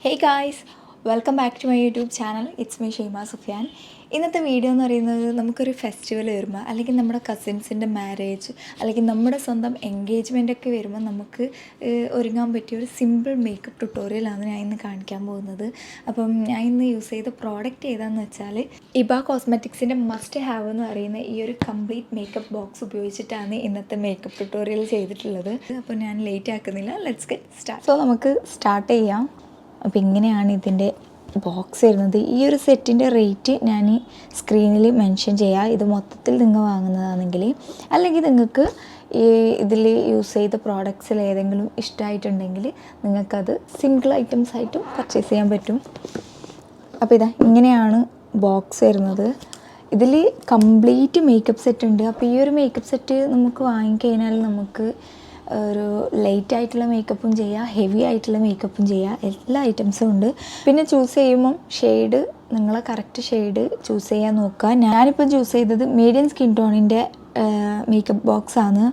Hey guys, welcome back to my YouTube channel. It's me Sheema Sufyan. ഇന്നത്തെ video എന്ന് പറയുന്നത് നമുക്കൊരു ഫെസ്റ്റിവൽ വരുമ്പോൾ അല്ലെങ്കിൽ നമ്മുടെ കസിൻസിൻ്റെ മാരേജ് അല്ലെങ്കിൽ നമ്മുടെ സ്വന്തം എൻഗേജ്മെൻ്റ് ഒക്കെ വരുമ്പോൾ നമുക്ക് ഒരുങ്ങാൻ പറ്റിയ ഒരു സിമ്പിൾ മേക്കപ്പ് ട്യൂട്ടോറിയലാണ് ഞാൻ ഇന്ന് കാണിക്കാൻ പോകുന്നത്. അപ്പം ഞാൻ ഇന്ന് യൂസ് ചെയ്ത പ്രോഡക്റ്റ് ഏതാണെന്ന് വെച്ചാൽ ഇബ കോസ്മെറ്റിക്സിൻ്റെ മസ്റ്റ് ഹാവ് എന്ന് പറയുന്ന ഈ ഒരു കംപ്ലീറ്റ് മേക്കപ്പ് ബോക്സ് ഉപയോഗിച്ചിട്ടാണ് ഇന്നത്തെ മേക്കപ്പ് ട്യൂട്ടോറിയൽ ചെയ്തിട്ടുള്ളത്. അപ്പോൾ ഞാൻ ലേറ്റ് ആക്കുന്നില്ല, ലെറ്റ്സ് ഗെറ്റ് സ്റ്റാർട്ട്. സോ നമുക്ക് സ്റ്റാർട്ട് ചെയ്യാം. അപ്പോൾ ഇങ്ങനെയാണ് ഇതിൻ്റെ ബോക്സ് വരുന്നത്. ഈ ഒരു സെറ്റിൻ്റെ റേറ്റ് ഞാൻ സ്ക്രീനിൽ മെൻഷൻ ചെയ്യാം. ഇത് മൊത്തത്തിൽ നിങ്ങൾ വാങ്ങുന്നതാണെങ്കിൽ, അല്ലെങ്കിൽ നിങ്ങൾക്ക് ഈ ഇതിൽ യൂസ് ചെയ്ത പ്രോഡക്ട്സിൽ ഏതെങ്കിലും ഇഷ്ടമായിട്ടുണ്ടെങ്കിൽ നിങ്ങൾക്കത് സിംഗിൾ ഐറ്റംസ് ആയിട്ടും പർച്ചേസ് ചെയ്യാൻ പറ്റും. അപ്പോൾ ഇതാ ഇങ്ങനെയാണ് ബോക്സ് വരുന്നത്. ഇതിൽ കംപ്ലീറ്റ് മേക്കപ്പ് സെറ്റ് ഉണ്ട്. അപ്പോൾ ഈ ഒരു മേക്കപ്പ് സെറ്റ് നമുക്ക് വാങ്ങിക്കഴിഞ്ഞാൽ നമുക്ക് ഒരു ലൈറ്റ് ആയിട്ടുള്ള മേക്കപ്പും ചെയ്യാം, ഹെവി ആയിട്ടുള്ള മേക്കപ്പും ചെയ്യാം, എല്ലാ ഐറ്റംസും ഉണ്ട്. പിന്നെ ചൂസ് ചെയ്യുമ്പം ഷെയ്ഡ് നിങ്ങളെ കറക്റ്റ് ഷെയ്ഡ് ചൂസ് ചെയ്യാൻ നോക്കുക. ഞാനിപ്പം ചൂസ് ചെയ്തത് മീഡിയം സ്കിൻ ടോണിൻ്റെ മേക്കപ്പ് ബോക്സാണ്.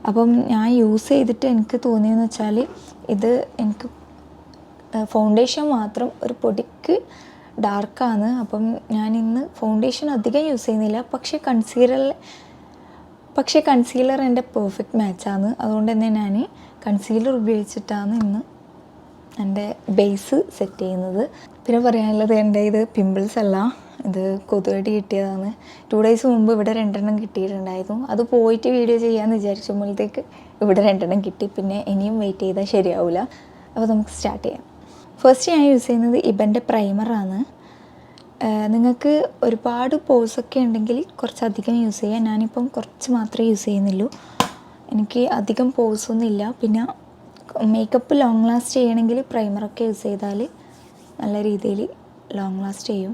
അപ്പം ഞാൻ യൂസ് ചെയ്തിട്ട് എനിക്ക് തോന്നിയെന്ന് വെച്ചാൽ ഇത് എനിക്ക് ഫൗണ്ടേഷൻ മാത്രം ഒരു പൊടിക്ക് ഡാർക്കാണ്. അപ്പം ഞാൻ ഇന്ന് ഫൗണ്ടേഷൻ അധികം യൂസ് ചെയ്യുന്നില്ല. പക്ഷേ കൺസീലർ എൻ്റെ പെർഫെക്റ്റ് മാച്ചാണ്. അതുകൊണ്ട് തന്നെ ഞാൻ കൺസീലർ ഉപയോഗിച്ചിട്ടാണ് ഇന്ന് എൻ്റെ ബേസ് സെറ്റ് ചെയ്യുന്നത്. പിന്നെ പറയാനുള്ളത് എൻ്റെ ഇത് പിമ്പിൾസ് അല്ല, ഇത് കൊതുകടി കിട്ടിയതാണ്. 2 days മുമ്പ് ഇവിടെ 2 എണ്ണം കിട്ടിയിട്ടുണ്ടായിരുന്നു. അത് പോയിട്ട് വീഡിയോ ചെയ്യാമെന്ന് വിചാരിച്ചപ്പോഴത്തേക്ക് ഇവിടെ 2 എണ്ണം കിട്ടി. പിന്നെ ഇനിയും വെയിറ്റ് ചെയ്താൽ ശരിയാവില്ല. അപ്പോൾ നമുക്ക് സ്റ്റാർട്ട് ചെയ്യാം. ഫസ്റ്റ് ഞാൻ യൂസ് ചെയ്യുന്നത് ഇബൻ്റെ പ്രൈമറാണ്. നിങ്ങൾക്ക് ഒരുപാട് പോഴ്സൊക്കെ ഉണ്ടെങ്കിൽ കുറച്ചധികം യൂസ് ചെയ്യാം. ഞാനിപ്പം കുറച്ച് മാത്രമേ യൂസ് ചെയ്യുന്നുള്ളൂ. എനിക്ക് അധികം പോഴ്സൊന്നും ഇല്ല. പിന്നെ മേക്കപ്പ് ലോങ് ലാസ്റ്റ് ചെയ്യണമെങ്കിൽ പ്രൈമറൊക്കെ യൂസ് ചെയ്താൽ നല്ല രീതിയിൽ ലോങ് ലാസ്റ്റ് ചെയ്യും.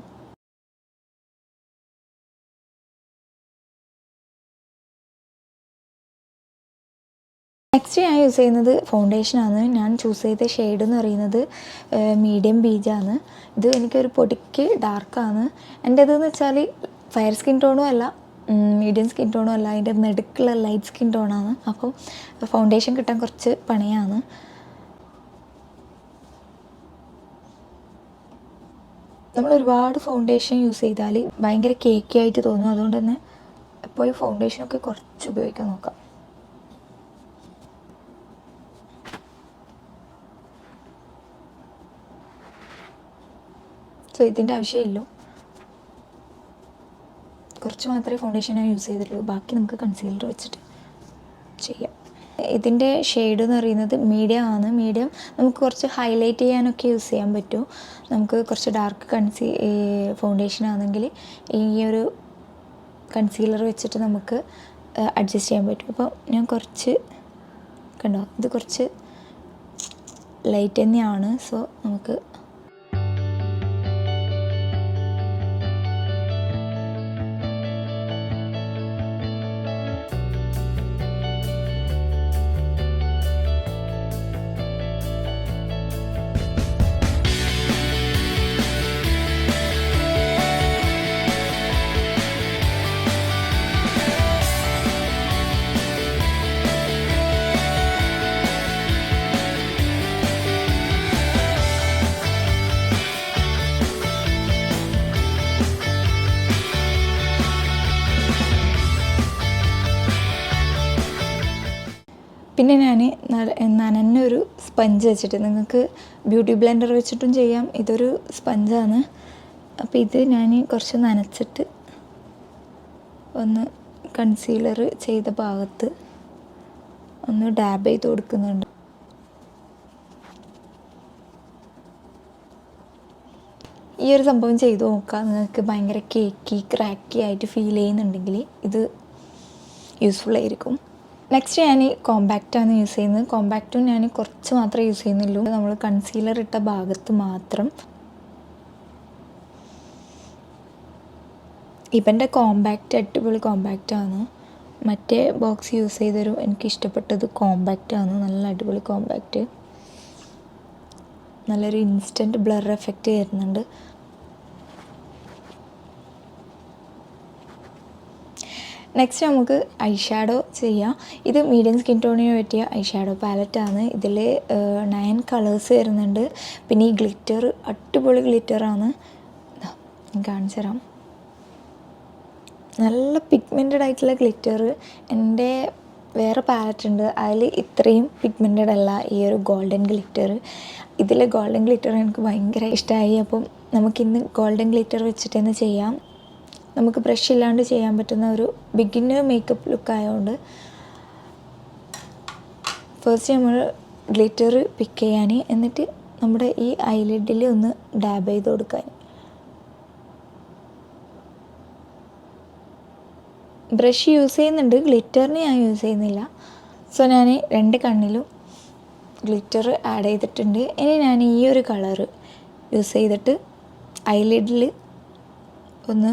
നെക്സ്റ്റ് ഞാൻ യൂസ് ചെയ്യുന്നത് ഫൗണ്ടേഷനാണ്. ഞാൻ ചൂസ് ചെയ്ത ഷെയ്ഡ് എന്ന് പറയുന്നത് മീഡിയം ബീജാണ്. ഇത് എനിക്കൊരു പൊടിക്ക് ഡാർക്കാണ്. എൻ്റെ ഇതെന്ന് വെച്ചാൽ ഫയർ സ്കിൻ ടോണും അല്ല, മീഡിയം സ്കിൻ ടോണും അല്ല, അതിൻ്റെ നടുക്കുള്ള ലൈറ്റ് സ്കിൻ ടോണാണ്. അപ്പോൾ ഫൗണ്ടേഷൻ കിട്ടാൻ കുറച്ച് പണിയാണ്. നമ്മൾ ഒരുപാട് ഫൗണ്ടേഷൻ യൂസ് ചെയ്താൽ ഭയങ്കര കേക്കി ആയിട്ട് തോന്നും. അതുകൊണ്ട് തന്നെ എപ്പോഴും ഫൗണ്ടേഷനൊക്കെ കുറച്ച് ഉപയോഗിക്കാൻ നോക്കാം. സോ ഇതിൻ്റെ ആവശ്യമില്ല, കുറച്ച് മാത്രമേ ഫൗണ്ടേഷൻ ഞാൻ യൂസ് ചെയ്തിട്ടുള്ളൂ. ബാക്കി നമുക്ക് കൺസീലർ വെച്ചിട്ട് ചെയ്യാം. ഇതിൻ്റെ ഷെയ്ഡ് എന്ന് പറയുന്നത് മീഡിയം ആണ്. മീഡിയം നമുക്ക് കുറച്ച് ഹൈലൈറ്റ് ചെയ്യാനൊക്കെ യൂസ് ചെയ്യാൻ പറ്റും. നമുക്ക് കുറച്ച് ഡാർക്ക് ഫൗണ്ടേഷൻ ആണെങ്കിൽ ഈ ഒരു കൺസീലർ വെച്ചിട്ട് നമുക്ക് അഡ്ജസ്റ്റ് ചെയ്യാൻ പറ്റും. അപ്പോൾ ഞാൻ കുറച്ച് കണ്ടോ, ഇത് കുറച്ച് ലൈറ്റ് തന്നെയാണ്. സോ നമുക്ക് പിന്നെ ഞാൻ നനഞ്ഞൊരു സ്പഞ്ച് വെച്ചിട്ട്, നിങ്ങൾക്ക് ബ്യൂട്ടി ബ്ലെൻഡർ വെച്ചിട്ടും ചെയ്യാം. ഇതൊരു സ്പഞ്ചാണ്. അപ്പോൾ ഇത് ഞാൻ കുറച്ച് നനച്ചിട്ട് ഒന്ന് കൺസീലർ ചെയ്ത ഭാഗത്ത് ഒന്ന് ഡാബ് ചെയ്ത് കൊടുക്കുന്നുണ്ട്. ഈ ഒരു സംഭവം ചെയ്ത് നോക്കാം. നിങ്ങൾക്ക് ഭയങ്കര കേക്കി ക്രാക്കി ആയിട്ട് ഫീൽ ചെയ്യുന്നുണ്ടെങ്കിൽ ഇത് യൂസ്ഫുൾ ആയിരിക്കും. നെക്സ്റ്റ് ഞാൻ കോമ്പാക്റ്റാണ് യൂസ് ചെയ്യുന്നത്. കോമ്പാക്റ്റും ഞാൻ കുറച്ച് മാത്രമേ യൂസ് ചെയ്യുന്നുള്ളൂ. നമ്മൾ കൺസീലർ ഇട്ട ഭാഗത്ത് മാത്രം. ഇവൻ്റെ കോമ്പാക്റ്റ് അടിപൊളി കോമ്പാക്റ്റാണ്. മറ്റേ ബോക്സ് യൂസ് ചെയ്തൊരു എനിക്ക് ഇഷ്ടപ്പെട്ടത് കോമ്പാക്റ്റാണ്. നല്ല അടിപൊളി കോമ്പാക്റ്റ്, നല്ലൊരു ഇൻസ്റ്റൻറ്റ് ബ്ലർ എഫക്റ്റ് വരുന്നുണ്ട്. നെക്സ്റ്റ് നമുക്ക് ഐ ഷാഡോ ചെയ്യാം. ഇത് മീഡിയം സ്കിൻ ടോണിന് പറ്റിയ ഐ ഷാഡോ പാലറ്റാണ്. ഇതിൽ 9 കളേഴ്സ് വരുന്നുണ്ട്. പിന്നെ ഈ ഗ്ലിറ്റർ അടിപൊളി ഗ്ലിറ്ററാണ്, ഞാൻ കാണിച്ചു തരാം. നല്ല പിഗ്മെൻറ്റഡ് ആയിട്ടുള്ള ഗ്ലിറ്റർ. എൻ്റെ വേറെ പാലറ്റ് ഉണ്ട്, അതിൽ ഇത്രയും പിഗ്മെൻറ്റഡ് അല്ല ഈ ഒരു ഗോൾഡൻ ഗ്ലിറ്റർ. ഇതിലെ ഗോൾഡൻ ഗ്ലിറ്റർ എനിക്ക് ഭയങ്കര ഇഷ്ടമായി. അപ്പം നമുക്കിന്ന് ഗോൾഡൻ ഗ്ലിറ്റർ വെച്ചിട്ട് തന്നെ ചെയ്യാം. നമുക്ക് ബ്രഷ് ഇല്ലാണ്ട് ചെയ്യാൻ പറ്റുന്ന ഒരു ബിഗിന്നർ മേക്കപ്പ് ലുക്ക് ആയതുകൊണ്ട് ഫസ്റ്റ് നമ്മൾ ഗ്ലിറ്റർ പിക്ക് ചെയ്യാൻ, എന്നിട്ട് നമ്മുടെ ഈ ഐലിഡിൽ ഒന്ന് ഡാബ് ചെയ്ത് കൊടുക്കാൻ. ബ്രഷ് യൂസ് ചെയ്യുന്നുണ്ട്, ഗ്ലിറ്ററിന് ഞാൻ യൂസ് ചെയ്യുന്നില്ല. സോ ഞാൻ 2 കണ്ണിലും ഗ്ലിറ്റർ ആഡ് ചെയ്തിട്ടുണ്ട്. ഇനി ഞാൻ ഈ ഒരു കളറ് യൂസ് ചെയ്തിട്ട് ഐലിഡിൽ ഒന്ന്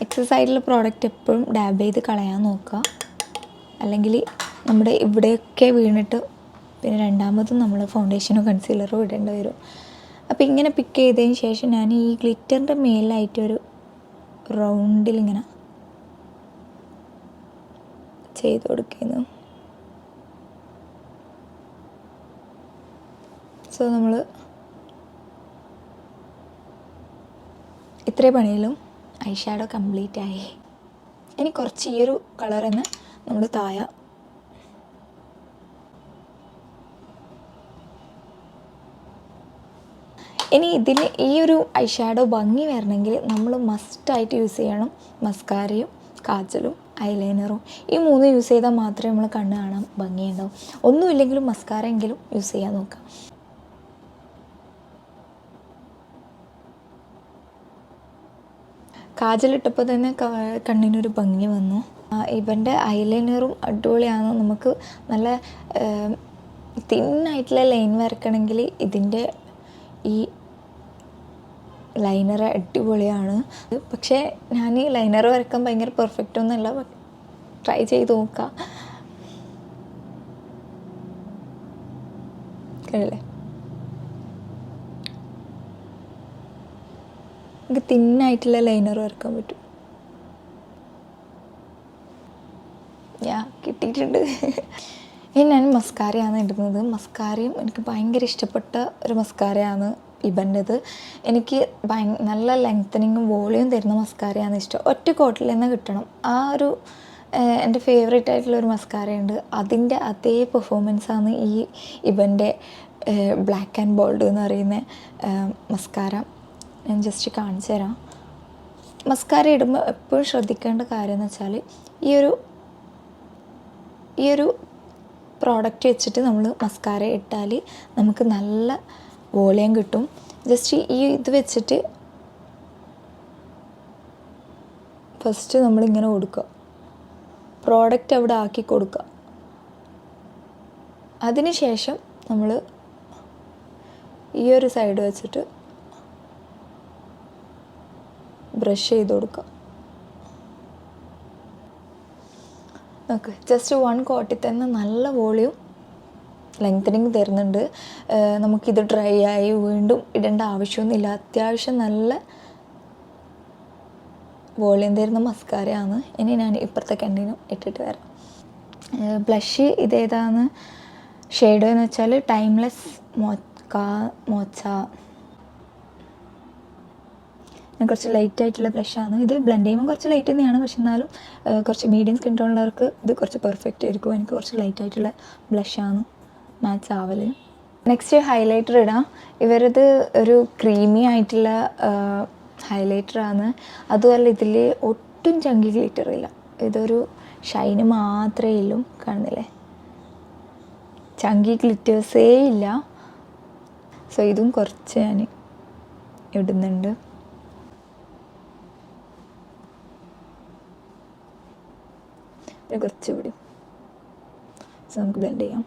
എക്സസ് ആയിട്ടുള്ള പ്രോഡക്റ്റ് എപ്പോഴും ഡാബ് ചെയ്ത് കളയാൻ നോക്കുക, അല്ലെങ്കിൽ നമ്മുടെ ഇവിടെയൊക്കെ വീണിട്ട് പിന്നെ രണ്ടാമതും നമ്മൾ ഫൗണ്ടേഷനോ കൺസീലറോ ഇടേണ്ടി വരും. അപ്പോൾ ഇങ്ങനെ പിക്ക് ചെയ്തതിന് ശേഷം ഞാൻ ഈ ഗ്ലിറ്ററിൻ്റെ മേലായിട്ടൊരു റൗണ്ടിലിങ്ങനെ ചെയ്ത് കൊടുക്കുന്നു. സോ നമ്മൾ ഇത്രയും പണിയിലും ഐ ഷാഡോ കംപ്ലീറ്റ് ആയി. ഇനി കുറച്ച് ഈ ഒരു കളർ തന്നെ നമ്മൾ താഴെ ഇനി ഇതിന് ഈ ഒരു ഐ ഷാഡോ ഭംഗി വരണമെങ്കിൽ നമ്മൾ മസ്റ്റായിട്ട് യൂസ് ചെയ്യണം മസ്കാരയും കാജലും ഐലൈനറും. ഈ 3 യൂസ് ചെയ്താൽ മാത്രമേ നമ്മൾ കണ്ണ് കാണാൻ ഭംഗിയുണ്ടാവും. ഒന്നുമില്ലെങ്കിലും മസ്കാര എങ്കിലും യൂസ് ചെയ്യാൻ നോക്കാം. കാജലിട്ടപ്പോൾ തന്നെ കണ്ണിനൊരു ഭംഗി വന്നു. ഇവൻ്റെ ഐലൈനറും അടിപൊളിയാണ്. നമുക്ക് നല്ല തിന്നായിട്ടുള്ള ലൈൻ വരക്കണമെങ്കിൽ ഇതിൻ്റെ ഈ ലൈനർ അടിപൊളിയാണ്. പക്ഷേ ഞാൻ ഈ ലൈനർ വരക്കാൻ ഭയങ്കര പെർഫെക്റ്റ് ഒന്നുമല്ല, ട്രൈ ചെയ്ത് നോക്കാം. കഴിയില്ലേ, എനിക്ക് തിന്നായിട്ടുള്ള ലൈനർ വരക്കാൻ പറ്റും. കിട്ടിയിട്ടുണ്ട്. ഇനി ഞാൻ മസ്കാരയാണ് ഇടുന്നത്. മസ്കാരയും എനിക്ക് ഭയങ്കര ഇഷ്ടപ്പെട്ട ഒരു മസ്കാരയാണ് ഇവൻ്റെത്. എനിക്ക് നല്ല ലെങ്തനിങ്ങും വോളിയം തരുന്ന മസ്കാരയാണ് ഇഷ്ടം. ഒറ്റ കോട്ടിൽ തന്നെ കിട്ടണം. ആ ഒരു എൻ്റെ ഫേവറേറ്റ് ആയിട്ടുള്ളൊരു മസ്കാരയുണ്ട്, അതിൻ്റെ അതേ പെർഫോമൻസാണ് ഈ ഇവൻ്റെ ബ്ലാക്ക് ആൻഡ് ബോൾഡ് എന്ന് പറയുന്ന മസ്കാര. ഞാൻ ജസ്റ്റ് കാണിച്ചു തരാം. മസ്കാര ഇടുമ്പോൾ എപ്പോഴും ശ്രദ്ധിക്കേണ്ട കാര്യം എന്ന് വെച്ചാൽ ഈ ഒരു പ്രോഡക്റ്റ് വെച്ചിട്ട് നമ്മൾ മസ്കാര ഇട്ടാൽ നമുക്ക് നല്ല വോളിയം കിട്ടും. ജസ്റ്റ് ഈ ഇത് വെച്ചിട്ട് ഫസ്റ്റ് നമ്മളിങ്ങനെ കൊടുക്കുക, പ്രോഡക്റ്റ് അവിടെ ആക്കി കൊടുക്കുക. അതിന് ശേഷം നമ്മൾ ഈ ഒരു സൈഡ് വെച്ചിട്ട് ബ്രഷ് ചെയ്ത് കൊടുക്കുക. ഓക്കെ, ജസ്റ്റ് 1 കോട്ടിൽ തന്നെ നല്ല വോളിയം ലെങ്തനിങ് തരുന്നുണ്ട്. നമുക്കിത് ഡ്രൈ ആയി വീണ്ടും ഇടേണ്ട ആവശ്യമൊന്നുമില്ല. അത്യാവശ്യം നല്ല വോളിയം തരുന്ന മസ്കാരയാണ്. ഇനി ഞാൻ ഇപ്പുറത്തെ കണ്ണിനും ഇട്ടിട്ട് വരാം. ബ്ലഷ് ഇതേതാണ് ഷെയ്ഡ് എന്ന് വെച്ചാൽ ടൈംലെസ് മോച്ച. ഞാൻ കുറച്ച് ലൈറ്റായിട്ടുള്ള ബ്ലഷാണ്. ഇത് ബ്ലെൻഡ് ചെയ്യുമ്പോൾ കുറച്ച് ലൈറ്റ് തന്നെയാണ്, പക്ഷെ എന്നാലും കുറച്ച് മീഡിയം സ്കിൻ ടോണുള്ളവർക്ക് ഇത് കുറച്ച് പെർഫെക്റ്റ് ആയിരിക്കും. എനിക്ക് കുറച്ച് ലൈറ്റായിട്ടുള്ള ബ്ലഷാണ് മാച്ച് ആവല്. നെക്സ്റ്റ് ഹൈലൈറ്റർ ഇടാം. ഇവരത് ഒരു ക്രീമി ആയിട്ടുള്ള ഹൈലൈറ്ററാണ്. അതുപോലെ ഇതിൽ ഒട്ടും ചങ്കി ഗ്ലിറ്റർ ഇല്ല, ഇതൊരു ഷൈന് മാത്രമേ ഉള്ളൂ. കാണുന്നില്ലേ, ചങ്കി ഗ്ലിറ്റേഴ്സേ ഇല്ല. സോ ഇതും കുറച്ച് ഞാൻ ഇടുന്നുണ്ട്. കുറച്ച് കൂടി നമുക്ക് ബ്ലെൻഡ് ചെയ്യാം.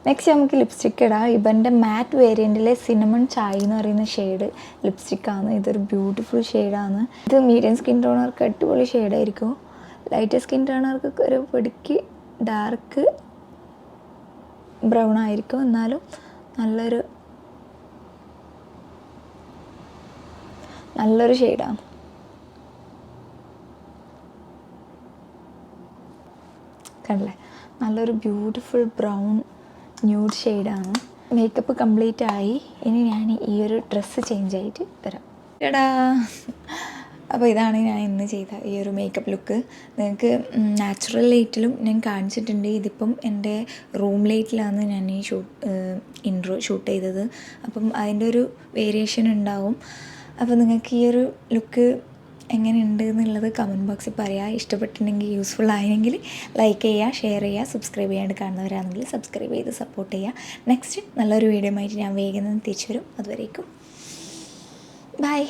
നെക്സ്റ്റ് നമുക്ക് ലിപ്സ്റ്റിക്ക് ഇടാം. ഇവൻ്റെ മാറ്റ് വേരിയൻറ്റിലെ സിനമൺ ചായ് എന്ന് പറയുന്ന ഷെയ്ഡ് ലിപ്സ്റ്റിക്കാണ്. ഇതൊരു ബ്യൂട്ടിഫുൾ ഷെയ്ഡാണ്. ഇത് മീഡിയം സ്കിൻ ടോണർക്ക് അടിപൊളി ഷെയ്ഡായിരിക്കും. ലൈറ്റ് സ്കിൻ ടോണർക്ക് ഒരു പൊടിക്ക് ഡാർക്ക് ബ്രൗൺ ആയിരിക്കും, എന്നാലും നല്ലൊരു ഷെയ്ഡാണ്. കണ്ടല്ലേ, നല്ലൊരു ബ്യൂട്ടിഫുൾ ബ്രൗൺ ന്യൂഡ് ഷെയ്ഡാണ്. മേക്കപ്പ് കംപ്ലീറ്റ് ആയി. ഇനി ഞാൻ ഈ ഒരു ഡ്രസ്സ് ചേഞ്ച് ആയിട്ട് വരാം. എടാ, അപ്പോൾ ഇതാണ് ഞാൻ ഇന്ന് ചെയ്ത ഈ ഒരു മേക്കപ്പ് ലുക്ക്. നിങ്ങൾക്ക് നാച്ചുറൽ ലൈറ്റിലും ഞാൻ കാണിച്ചിട്ടുണ്ട്. ഇതിപ്പം എൻ്റെ റൂം ലൈറ്റിലാണ് ഞാൻ ഈ ഇൻട്രോ ഷൂട്ട് ചെയ്തത്. അപ്പം അതിൻ്റെ ഒരു വേരിയേഷൻ ഉണ്ടാവും. അപ്പോൾ നിങ്ങൾക്ക് ഈ ഒരു ലുക്ക് എങ്ങനെയുണ്ട് എന്നുള്ളത് കമൻറ്റ് ബോക്സിൽ പറയുക. ഇഷ്ടപ്പെട്ടിട്ടുണ്ടെങ്കിൽ, യൂസ്ഫുൾ ആയെങ്കിൽ ലൈക്ക് ചെയ്യുക, ഷെയർ ചെയ്യുക. സബ്സ്ക്രൈബ് ചെയ്യാണ്ട് കാണുന്നവരാണെങ്കിൽ സബ്സ്ക്രൈബ് ചെയ്ത് സപ്പോർട്ട് ചെയ്യുക. നെക്സ്റ്റ് നല്ലൊരു വീഡിയോ ആയിട്ട് ഞാൻ വേഗം തിരിച്ചു വരും. അതുവരേക്കും ബൈ.